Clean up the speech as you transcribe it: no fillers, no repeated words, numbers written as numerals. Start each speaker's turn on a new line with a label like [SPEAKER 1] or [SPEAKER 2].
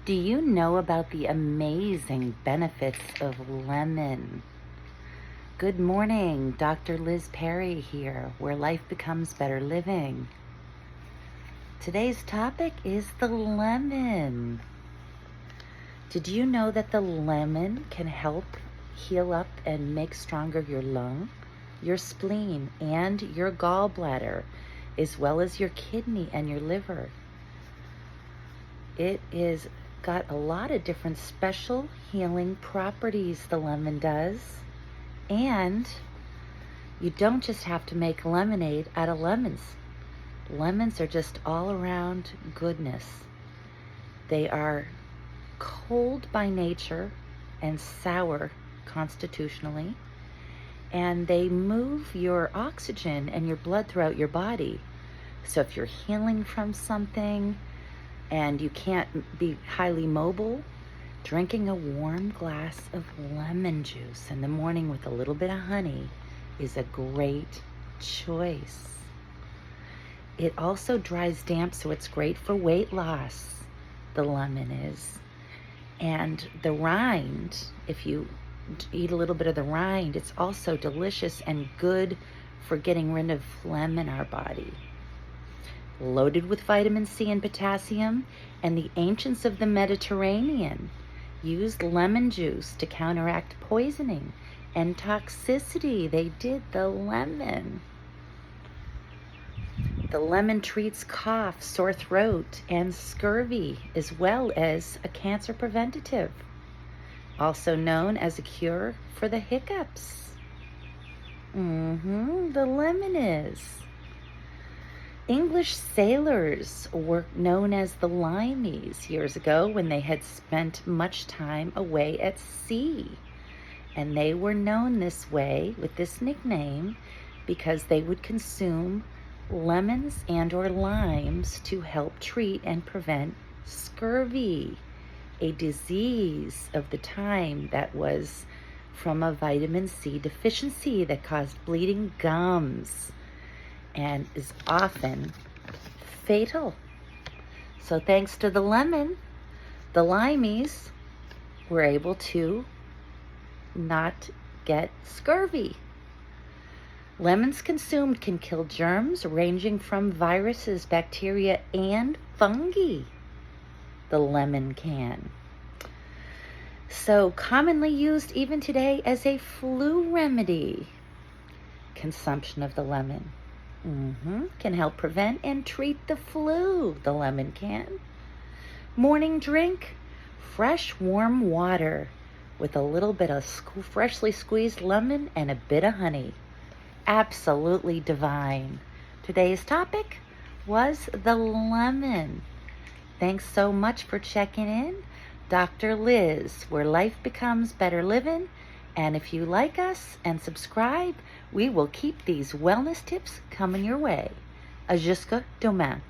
[SPEAKER 1] Do you know about the amazing benefits of lemon? Good morning, Dr. Liz Perry here, where life becomes better living. Today's topic is the lemon. Did you know that the lemon can help heal up and make stronger your lung, your spleen, and your gallbladder, as well as your kidney and your liver? It is got a lot of different special healing properties, the lemon does. And you don't just have to make lemonade out of lemons. Lemons are just all around goodness. They are cold by nature and sour constitutionally, and they move your oxygen and your blood throughout your body. So if you're healing from something and you can't be highly mobile, drinking a warm glass of lemon juice in the morning with a little bit of honey is a great choice. It also dries damp, so it's great for weight loss, the lemon is. And the rind, if you eat a little bit of the rind, it's also delicious and good for getting rid of phlegm in our body. Loaded with vitamin C and potassium, and the ancients of the Mediterranean used lemon juice to counteract poisoning and toxicity. They did the lemon. The lemon treats cough, sore throat, and scurvy, as well as a cancer preventative, also known as a cure for the hiccups. The lemon is. English sailors were known as the limeys years ago when they had spent much time away at sea. And they were known this way with this nickname because they would consume lemons and or limes to help treat and prevent scurvy, a disease of the time that was from a vitamin C deficiency that caused bleeding gums and is often fatal. So thanks to the lemon, the limeys were able to not get scurvy. Lemons consumed can kill germs ranging from viruses, bacteria, and fungi. The lemon can. So commonly used even today as a flu remedy. Consumption of the lemon can help prevent and treat the flu, the lemon can. Morning drink, fresh warm water with a little bit of freshly squeezed lemon and a bit of honey. Absolutely divine. Today's topic was the lemon. Thanks so much for checking in. Dr. Liz, where life becomes better living. And if you like us and subscribe, we will keep these wellness tips coming your way. À jusqu'à demain.